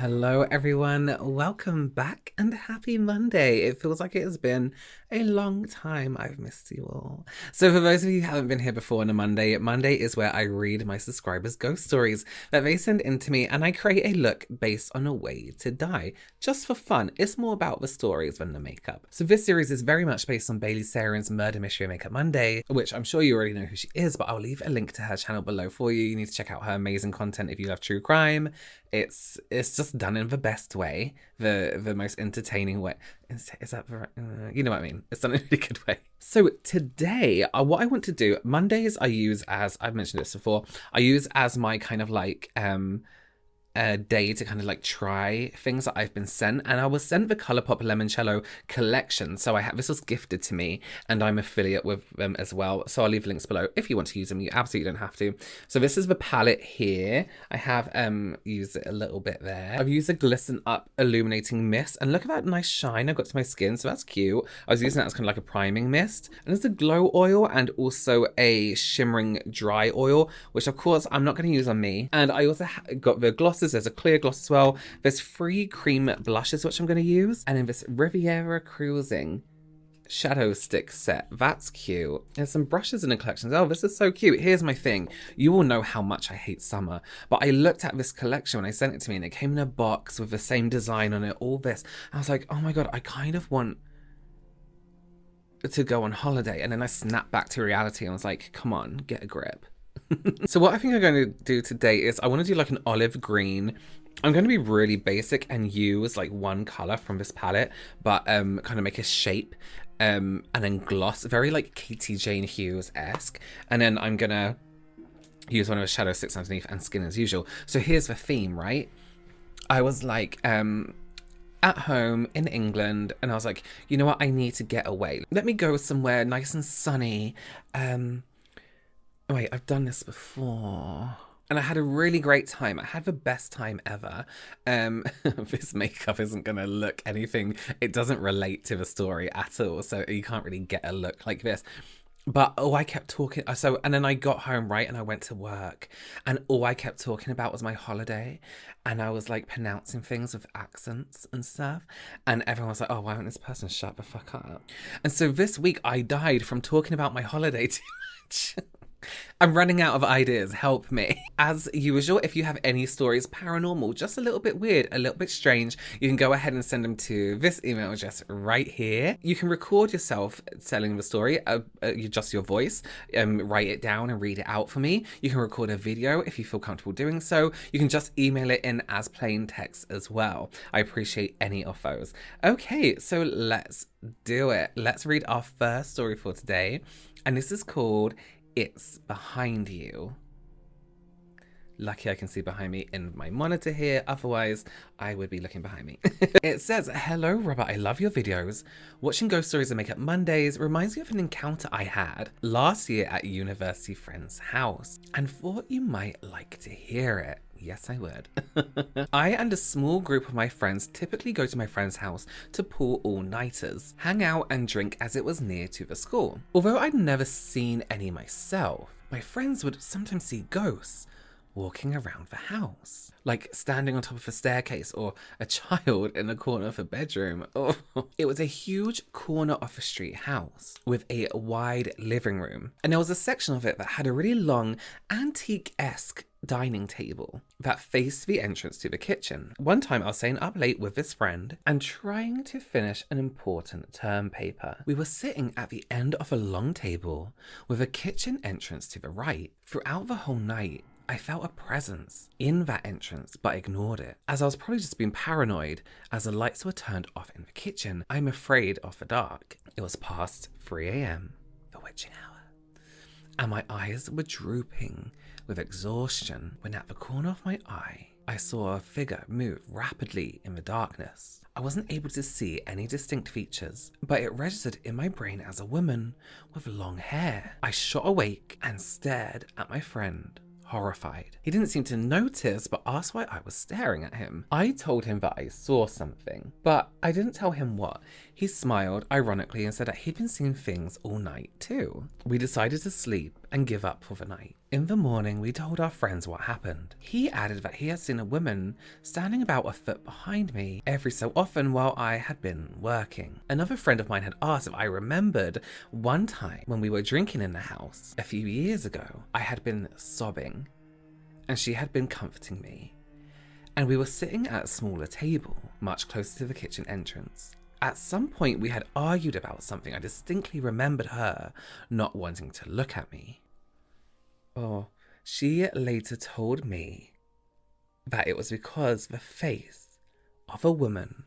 Hello everyone, welcome back and happy Monday. It feels like it has been a long time. I've missed you all. So for those of you who haven't been here before on a Monday, Monday is where I read my subscribers' ghost stories that they send in to me and I create a look based on a way to die. Just for fun, it's more about the stories than the makeup. So this series is very much based on Bailey Saren's Murder Mystery Makeup Monday, which I'm sure you already know who she is, but I'll leave a link to her channel below for you. You need to check out her amazing content if you love true crime. It's just done in the best way, the most entertaining way. Is that you know what I mean? It's done in a really good way. So today, what I want to do, Mondays I use as, I've mentioned this before, I use as my kind of like a day to kind of like try things that I've been sent, and I was sent the ColourPop Limoncello collection. So this was gifted to me and I'm affiliate with them as well, so I'll leave links below if you want to use them. You absolutely don't have to. So this is the palette here. I have used it a little bit there. I've used a Glisten Up Illuminating Mist, and look at that nice shine I got to my skin, so that's cute. I was using that as kind of like a priming mist, and there's a glow oil and also a shimmering dry oil, which of course I'm not going to use on me. And I also got the gloss. There's a clear gloss as well. There's 3 cream blushes, which I'm going to use. And then this Riviera Cruisin shadow stick set. That's cute. There's some brushes in the collection. Oh, this is so cute. Here's my thing. You all know how much I hate summer, but I looked at this collection when I sent it to me and it came in a box with the same design on it, all this. I was like, oh my God, I kind of want to go on holiday. And then I snapped back to reality and was like, come on, get a grip. So what I think I'm going to do today is I want to do like an olive green. I'm going to be really basic and use like one color from this palette, but kind of make a shape and then gloss, very like Katie Jane Hughes-esque. And then I'm going to use one of the shadow sticks underneath and skin as usual. So here's the theme, right? I was like at home in England and I was like, you know what? I need to get away. Let me go somewhere nice and sunny. Wait, I've done this before. And I had a really great time. I had the best time ever. This makeup isn't going to look anything. It doesn't relate to the story at all. So you can't really get a look like this. But I kept talking. And then I got home, right? And I went to work. And all I kept talking about was my holiday. And I was like pronouncing things with accents and stuff. And everyone was like, oh, why won't this person shut the fuck up? And so this week I died from talking about my holiday too much. I'm running out of ideas, help me. As usual, if you have any stories paranormal, just a little bit weird, a little bit strange, you can go ahead and send them to this email address right here. You can record yourself telling the story, just your voice, write it down and read it out for me. You can record a video if you feel comfortable doing so. You can just email it in as plain text as well. I appreciate any of those. Okay, so let's do it. Let's read our first story for today. And this is called It's Behind You. Lucky I can see behind me in my monitor here, otherwise I would be looking behind me. It says, hello Robert, I love your videos. Watching Ghost Stories and Makeup Mondays reminds me of an encounter I had last year at university friend's house and thought you might like to hear it. Yes, I would. I and a small group of my friends typically go to my friend's house to pull all-nighters, hang out and drink as it was near to the school. Although I'd never seen any myself, my friends would sometimes see ghosts walking around the house, like standing on top of a staircase or a child in the corner of a bedroom. Oh. It was a huge corner off a street house with a wide living room, and there was a section of it that had a really long antique-esque dining table that faced the entrance to the kitchen. One time I was staying up late with this friend and trying to finish an important term paper. We were sitting at the end of a long table with a kitchen entrance to the right. Throughout the whole night, I felt a presence in that entrance but ignored it, as I was probably just being paranoid as the lights were turned off in the kitchen. I'm afraid of the dark. It was past 3 a.m, the witching hour, and my eyes were drooping with exhaustion when at the corner of my eye, I saw a figure move rapidly in the darkness. I wasn't able to see any distinct features, but it registered in my brain as a woman with long hair. I shot awake and stared at my friend, horrified. He didn't seem to notice, but asked why I was staring at him. I told him that I saw something, but I didn't tell him what. He smiled ironically and said that he'd been seeing things all night too. We decided to sleep and give up for the night. In the morning, we told our friends what happened. He added that he had seen a woman standing about a foot behind me every so often while I had been working. Another friend of mine had asked if I remembered one time when we were drinking in the house a few years ago. I had been sobbing and she had been comforting me. And we were sitting at a smaller table, much closer to the kitchen entrance. At some point, we had argued about something. I distinctly remembered her not wanting to look at me. She later told me that it was because the face of a woman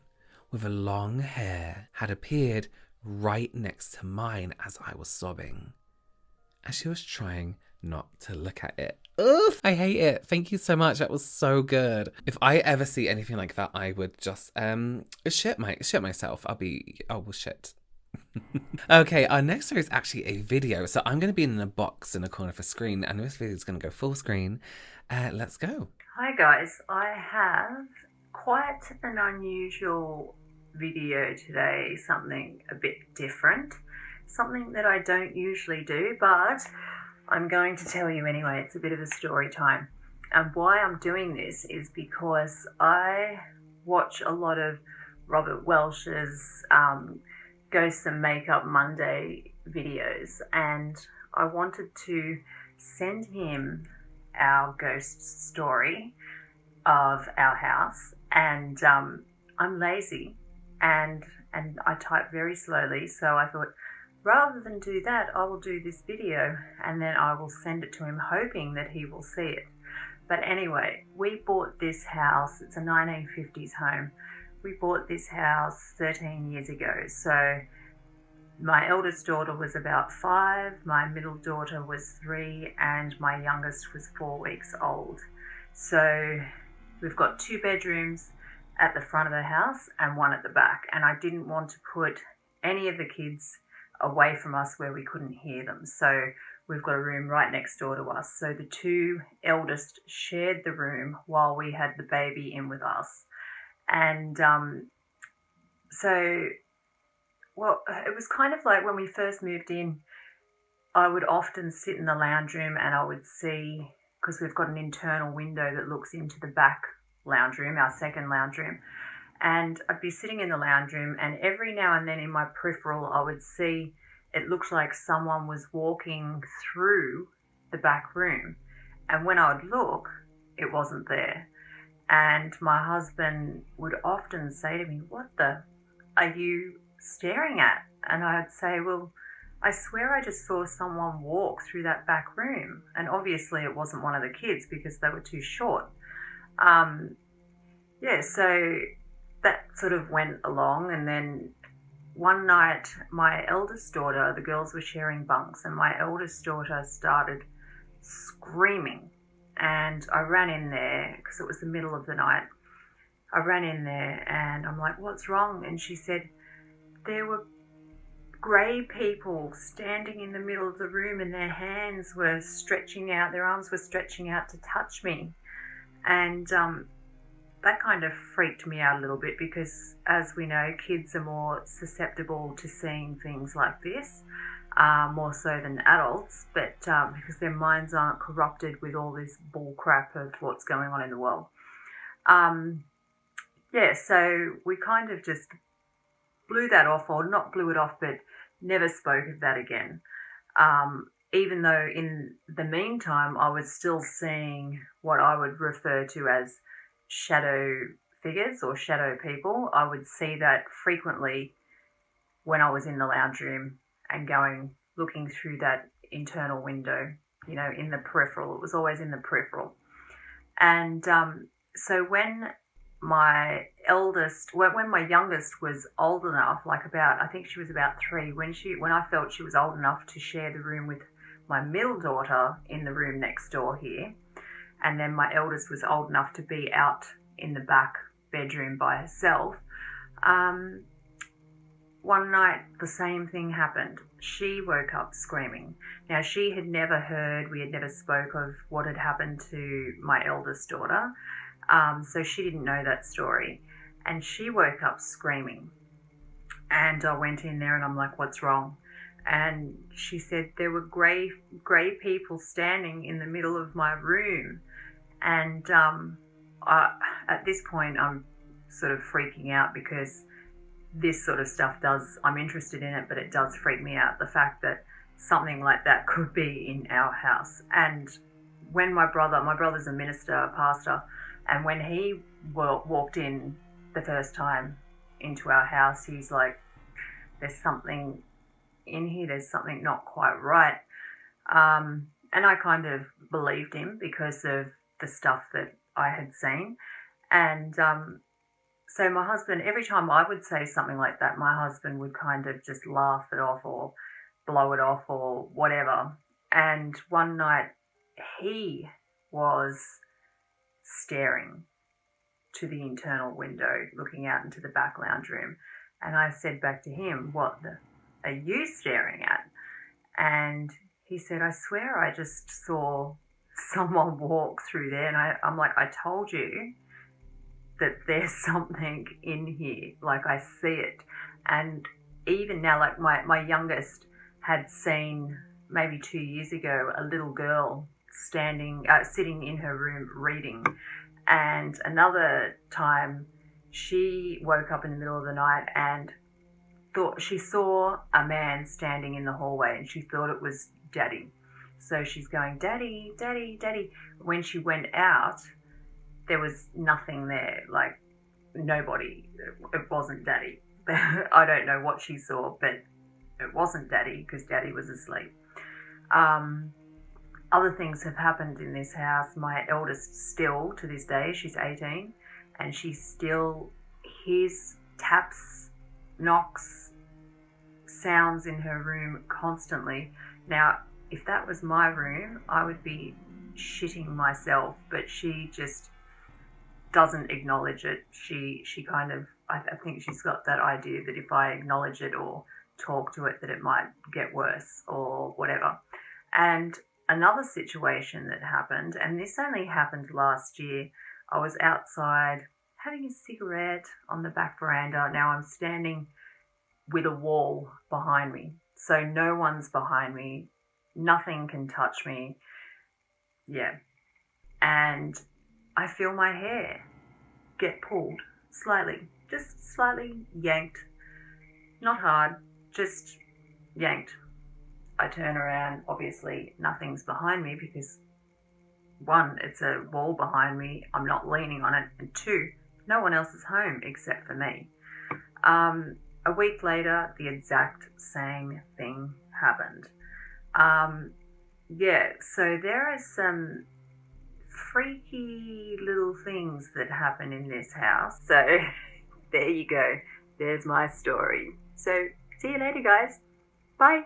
with a long hair had appeared right next to mine as I was sobbing. And she was trying not to look at it. Ugh, I hate it. Thank you so much. That was so good. If I ever see anything like that, I would just shit myself. I will shit. Okay, our next story is actually a video. So I'm going to be in a box in a corner of a screen, and this video is going to go full screen. Let's go. Hi guys, I have quite an unusual video today. Something a bit different. Something that I don't usually do, but I'm going to tell you anyway. It's a bit of a story time. And why I'm doing this is because I watch a lot of Robert Welsh's Ghosts and Makeup Monday videos, and I wanted to send him our ghost story of our house. And I'm lazy and I type very slowly, so I thought, rather than do that, I will do this video and then I will send it to him hoping that he will see it. But anyway, we bought this house. It's a 1950s home. We bought this house 13 years ago. So my eldest daughter was about 5, my middle daughter was 3, and my youngest was 4 weeks old. So we've got 2 bedrooms at the front of the house and 1 at the back. And I didn't want to put any of the kids away from us where we couldn't hear them. So we've got a room right next door to us. So the 2 eldest shared the room while we had the baby in with us. And it was kind of like when we first moved in, I would often sit in the lounge room and I would see, because we've got an internal window that looks into the back lounge room, our second lounge room. And I'd be sitting in the lounge room and every now and then in my peripheral, I would see it looked like someone was walking through the back room. And when I would look, it wasn't there. And my husband would often say to me, "What the are you staring at?" And I'd say, "Well, I swear I just saw someone walk through that back room." And obviously it wasn't one of the kids because they were too short. So that sort of went along. And then one night, my eldest daughter, the girls were sharing bunks, and my eldest daughter started screaming. And I ran in there because it was the middle of the night. I ran in there and I'm like, "What's wrong?" And she said, "There were grey people standing in the middle of the room and their hands were stretching out, their arms were stretching out to touch me." And that kind of freaked me out a little bit because, as we know, kids are more susceptible to seeing things like this, more so than adults, but because their minds aren't corrupted with all this bull crap of what's going on in the world. So we kind of just blew that off, or not blew it off, but never spoke of that again. Even though in the meantime, I was still seeing what I would refer to as shadow figures or shadow people. I would see that frequently when I was in the lounge room and looking through that internal window, in the peripheral. It was always in the peripheral. And so when my youngest was old enough, I think she was about 3, when I felt she was old enough to share the room with my middle daughter in the room next door here, and then my eldest was old enough to be out in the back bedroom by herself. One night, the same thing happened. She woke up screaming. Now, we had never spoke of what had happened to my eldest daughter, so she didn't know that story. And she woke up screaming. And I went in there and I'm like, what's wrong? And she said there were grey people standing in the middle of my room. And at this point, I'm sort of freaking out because this sort of stuff I'm interested in it, but it does freak me out. The fact that something like that could be in our house. And when my brother's a minister, a pastor, and when he walked in the first time into our house, he's like, there's something in here, there's something not quite right. And I kind of believed him because of the stuff that I had seen. And so my husband, every time I would say something like that, my husband would kind of just laugh it off or blow it off or whatever. And one night he was staring to the internal window, looking out into the back lounge room. And I said back to him, what are you staring at? And he said, I swear I just saw someone walk through there. And I'm like, I told you that there's something in here. Like, I see it. And even now, like my youngest had seen maybe 2 years ago a little girl sitting in her room reading. And another time she woke up in the middle of the night and thought she saw a man standing in the hallway, and she thought it was Daddy. So she's going, Daddy, Daddy, Daddy. When she went out, there was nothing there, like nobody. It wasn't Daddy. I don't know what she saw, but it wasn't Daddy because Daddy was asleep. Other things have happened in this house. My eldest still, to this day, she's 18, and she still hears taps, knocks, sounds in her room constantly. Now, if that was my room, I would be shitting myself, but she just doesn't acknowledge it. She kind of, I think she's got that idea that if I acknowledge it or talk to it, that it might get worse or whatever. And another situation that happened, and this only happened last year, I was outside having a cigarette on the back veranda. Now I'm standing with a wall behind me, so no one's behind me, nothing can touch me. Yeah. And I feel my hair get pulled slightly, just slightly yanked, not hard, just yanked. I turn around, obviously nothing's behind me because 1, it's a wall behind me, I'm not leaning on it, and 2, no one else is home except for me. A week later, the exact same thing happened. Yeah, so there are some freaky little things that happen in this house. So there you go. There's my story. So see you later, guys. Bye.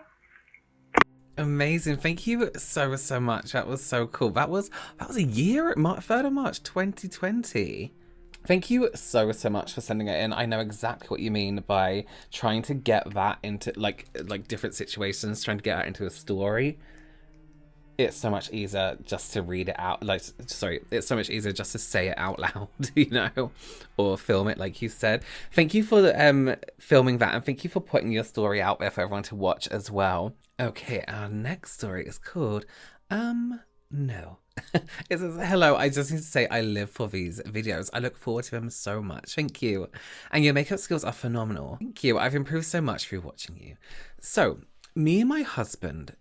Amazing. Thank you so much. That was so cool. That was a year, 3rd of March 2020. Thank you so much for sending it in. I know exactly what you mean by trying to get that into like different situations, trying to get that into a story. It's so much easier just to read it out. It's so much easier just to say it out loud, you know, or film it like you said. Thank you for filming that, and thank you for putting your story out there for everyone to watch as well. Okay, our next story is called No. It says, hello, I just need to say I live for these videos. I look forward to them so much. Thank you. And your makeup skills are phenomenal. Thank you. I've improved so much through watching you. So, me and my husband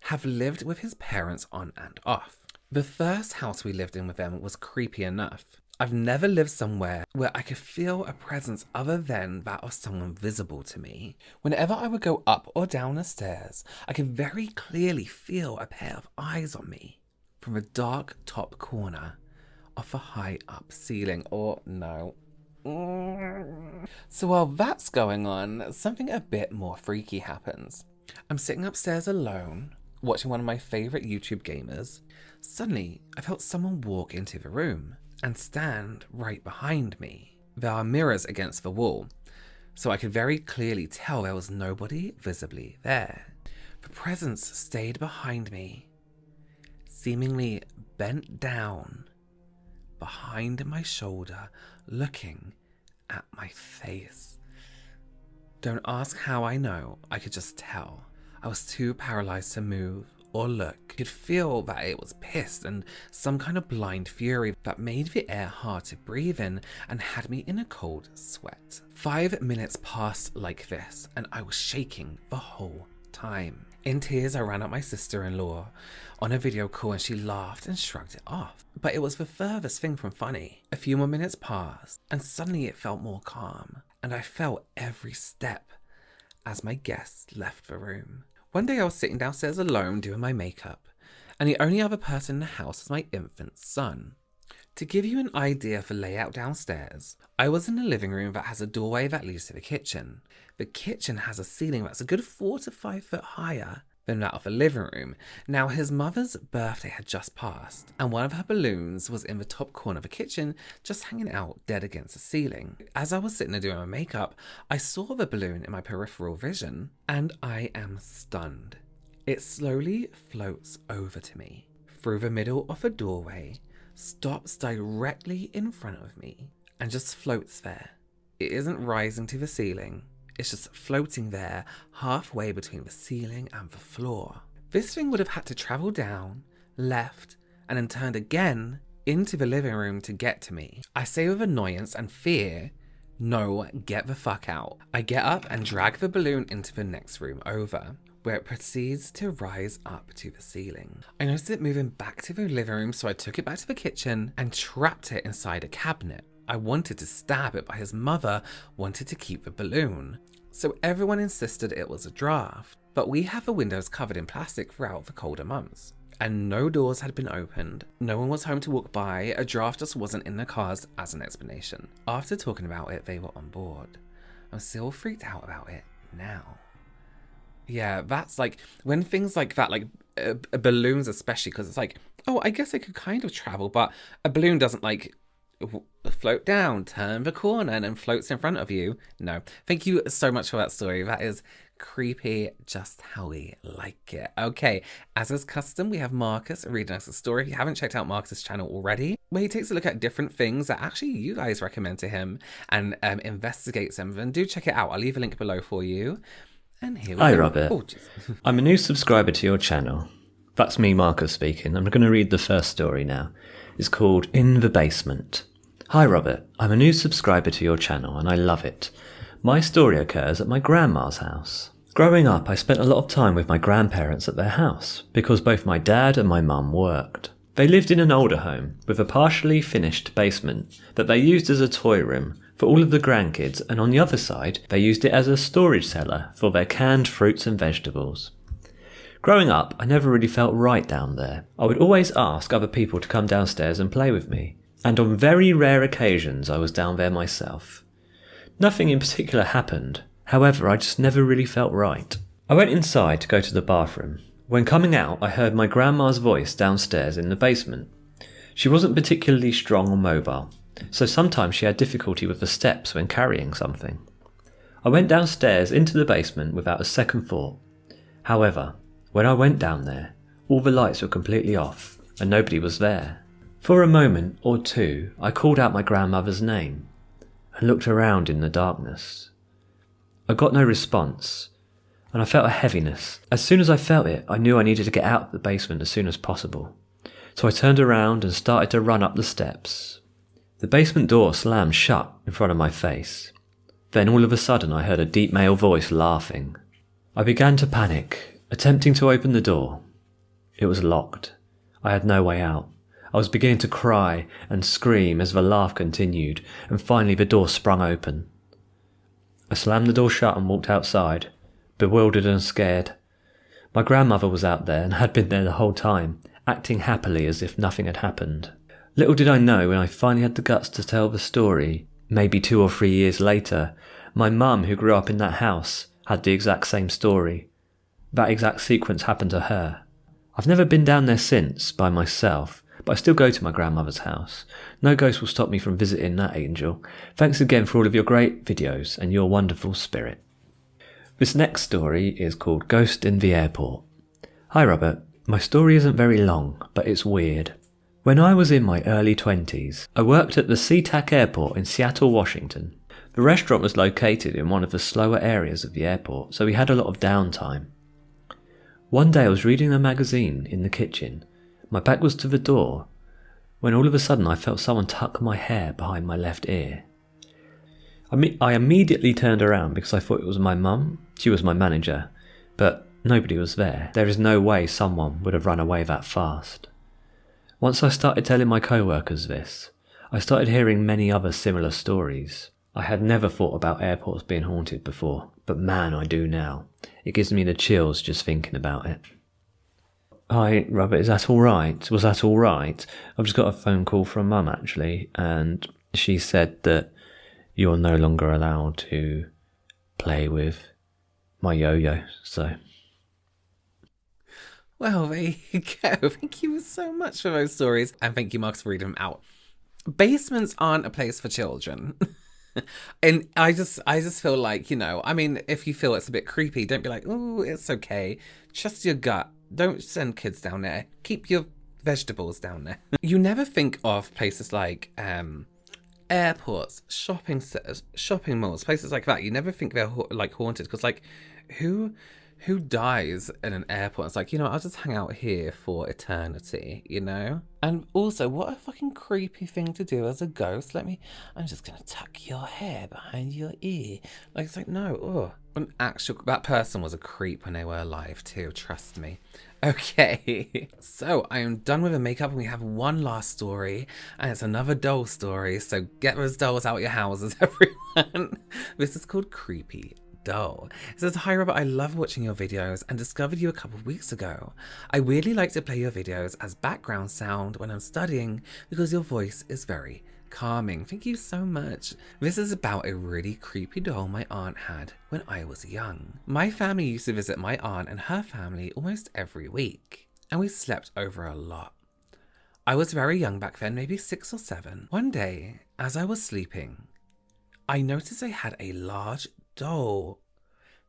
have lived with his parents on and off. The first house we lived in with them was creepy enough. I've never lived somewhere where I could feel a presence other than that of someone visible to me. Whenever I would go up or down the stairs, I could very clearly feel a pair of eyes on me from the dark top corner of the high up ceiling. Oh no. So while that's going on, something a bit more freaky happens. I'm sitting upstairs alone, watching one of my favourite YouTube gamers. Suddenly, I felt someone walk into the room and stand right behind me. There are mirrors against the wall, so I could very clearly tell there was nobody visibly there. The presence stayed behind me, seemingly bent down behind my shoulder, looking at my face. Don't ask how I know, I could just tell. I was too paralyzed to move or look. I could feel that it was pissed and some kind of blind fury that made the air hard to breathe in and had me in a cold sweat. 5 minutes passed like this and I was shaking the whole time. In tears, I ran up my sister-in-law on a video call and she laughed and shrugged it off. But it was the furthest thing from funny. A few more minutes passed and suddenly it felt more calm and I felt every step as my guests left the room. One day I was sitting downstairs alone doing my makeup, and the only other person in the house was my infant son. To give you an idea of the layout downstairs, I was in the living room that has a doorway that leads to the kitchen. The kitchen has a ceiling that's a good 4 to 5 foot higher than that of the living room. Now his mother's birthday had just passed, and one of her balloons was in the top corner of the kitchen, just hanging out dead against the ceiling. As I was sitting there doing my makeup, I saw the balloon in my peripheral vision, and I am stunned. It slowly floats over to me, through the middle of the doorway, stops directly in front of me, and just floats there. It isn't rising to the ceiling. It's just floating there, halfway between the ceiling and the floor. This thing would have had to travel down, left, and then turned again into the living room to get to me. I say with annoyance and fear, no, get the fuck out. I get up and drag the balloon into the next room over, where it proceeds to rise up to the ceiling. I noticed it moving back to the living room, so I took it back to the kitchen and trapped it inside a cabinet. I wanted to stab it, but his mother wanted to keep the balloon. So everyone insisted it was a draft. But we have the windows covered in plastic throughout the colder months. And no doors had been opened. No one was home to walk by. A draft just wasn't in the cards as an explanation. After talking about it, they were on board. I'm still freaked out about it now. Yeah, that's like, when things like that, like balloons especially, because it's like, oh, I guess I could kind of travel, but a balloon doesn't like float down, turn the corner, and then floats in front of you. No. Thank you so much for that story. That is creepy, just how we like it. Okay, as is custom, we have Marcus reading us a story. If you haven't checked out Marcus's channel already, where he takes a look at different things that actually you guys recommend to him and investigates them, then do check it out. I'll leave a link below for you. And here we go. Hi, Robert. Oh, I'm a new subscriber to your channel. That's me, Marcus, speaking. I'm going to read the first story now. It's called In the Basement. Hi, Robert. I'm a new subscriber to your channel and I love it. My story occurs at my grandma's house. Growing up, I spent a lot of time with my grandparents at their house because both my dad and my mum worked. They lived in an older home with a partially finished basement that they used as a toy room for all of the grandkids, and on the other side, they used it as a storage cellar for their canned fruits and vegetables. Growing up, I never really felt right down there. I would always ask other people to come downstairs and play with me, and on very rare occasions I was down there myself. Nothing in particular happened, however I just never really felt right. I went inside to go to the bathroom. When coming out, I heard my grandma's voice downstairs in the basement. She wasn't particularly strong or mobile, so sometimes she had difficulty with the steps when carrying something. I went downstairs into the basement without a second thought. However, when I went down there, all the lights were completely off and nobody was there. For a moment or two, I called out my grandmother's name and looked around in the darkness. I got no response, and I felt a heaviness. As soon as I felt it, I knew I needed to get out of the basement as soon as possible. So I turned around and started to run up the steps. The basement door slammed shut in front of my face. Then all of a sudden I heard a deep male voice laughing. I began to panic, attempting to open the door. It was locked. I had no way out. I was beginning to cry and scream as the laugh continued, and finally the door sprung open. I slammed the door shut and walked outside, bewildered and scared. My grandmother was out there and had been there the whole time, acting happily as if nothing had happened. Little did I know, when I finally had the guts to tell the story, maybe 2 or 3 years later, my mum, who grew up in that house, had the exact same story. That exact sequence happened to her. I've never been down there since, by myself, but I still go to my grandmother's house. No ghost will stop me from visiting that angel. Thanks again for all of your great videos and your wonderful spirit. This next story is called Ghost in the Airport. Hi Robert, my story isn't very long, but it's weird. When I was in my early 20s, I worked at the SeaTac Airport in Seattle, Washington. The restaurant was located in one of the slower areas of the airport, so we had a lot of downtime. One day I was reading a magazine in the kitchen. My back was to the door, when all of a sudden I felt someone tuck my hair behind my left ear. I immediately turned around because I thought it was my mum. She was my manager, but nobody was there. There is no way someone would have run away that fast. Once I started telling my co-workers this, I started hearing many other similar stories. I had never thought about airports being haunted before, but man, I do now. It gives me the chills just thinking about it. Hi, Robert, is that all right? Was that all right? I've just got a phone call from Mum, actually, and she said that you're no longer allowed to play with my yo-yo, so... Well, there you go. Thank you so much for those stories, and thank you, Marcus, for reading them out. Basements aren't a place for children. And I just feel like, I mean, if you feel it's a bit creepy, don't be like, oh, it's okay. Trust your gut. Don't send kids down there. Keep your vegetables down there. You never think of places like airports, shopping centers, shopping malls, places like that. You never think they're like haunted because, like, who dies in an airport? It's like, I'll just hang out here for eternity, And also, what a fucking creepy thing to do as a ghost. I'm just gonna tuck your hair behind your ear. Like, it's like, no, that person was a creep when they were alive too, trust me. Okay, so I am done with the makeup and we have one last story, and it's another doll story, so get those dolls out your houses, everyone. This is called Creepy Doll. It says, hi Robert, I love watching your videos and discovered you a couple of weeks ago. I weirdly like to play your videos as background sound when I'm studying because your voice is very calming. Thank you so much. This is about a really creepy doll my aunt had when I was young. My family used to visit my aunt and her family almost every week, and we slept over a lot. I was very young back then, maybe 6 or 7. One day, as I was sleeping, I noticed I had a large doll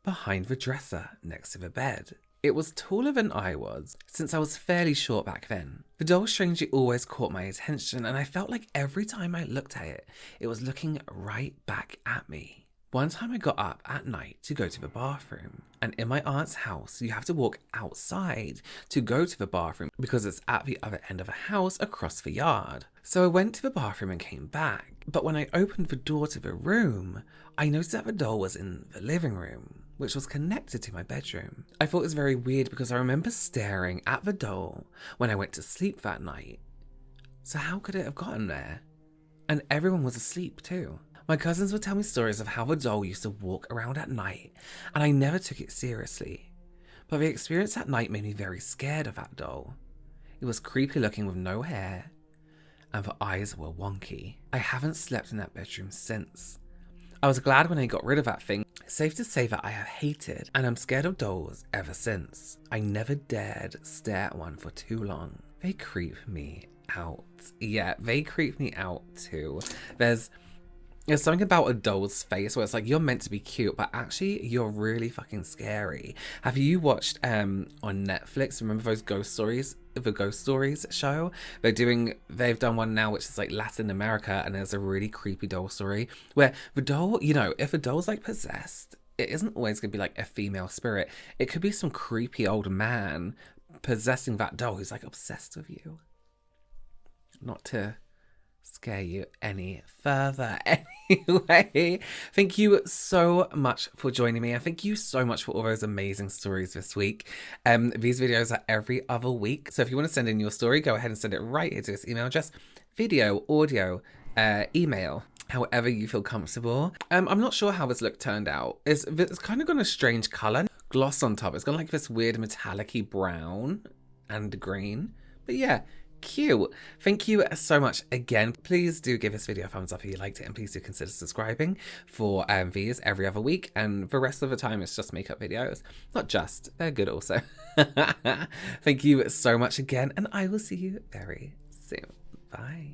behind the dresser next to the bed. It was taller than I was, since I was fairly short back then. The doll strangely always caught my attention, and I felt like every time I looked at it, it was looking right back at me. One time I got up at night to go to the bathroom, and in my aunt's house, you have to walk outside to go to the bathroom because it's at the other end of the house across the yard. So I went to the bathroom and came back, but when I opened the door to the room, I noticed that the doll was in the living room, which was connected to my bedroom. I thought it was very weird because I remember staring at the doll when I went to sleep that night. So how could it have gotten there? And everyone was asleep too. My cousins would tell me stories of how the doll used to walk around at night, and I never took it seriously. But the experience at night made me very scared of that doll. It was creepy looking with no hair, and the eyes were wonky. I haven't slept in that bedroom since. I was glad when I got rid of that thing. Safe to say that I have hated and I'm scared of dolls ever since. I never dared stare at one for too long. They creep me out. Yeah, they creep me out too. There's something about a doll's face where it's like, you're meant to be cute, but actually you're really fucking scary. Have you watched on Netflix, remember those ghost stories? The Ghost Stories show? They've done one now which is like Latin America, and there's a really creepy doll story where the doll, if a doll's like possessed, it isn't always gonna be like a female spirit. It could be some creepy old man possessing that doll who's like obsessed with you. Not to scare you any further. Anyway, thank you so much for joining me, and thank you so much for all those amazing stories this week. These videos are every other week, so if you want to send in your story, go ahead and send it right into this email address: video, audio, email, however you feel comfortable. I'm not sure how this look turned out. It's kind of got a strange color gloss on top. It's got like this weird metallic-y brown and green, but yeah, cute. Thank you so much again. Please do give this video a thumbs up if you liked it, and please do consider subscribing for these every other week, and the rest of the time it's just makeup videos. Not just, they're good also. Thank you so much again, and I will see you very soon. Bye.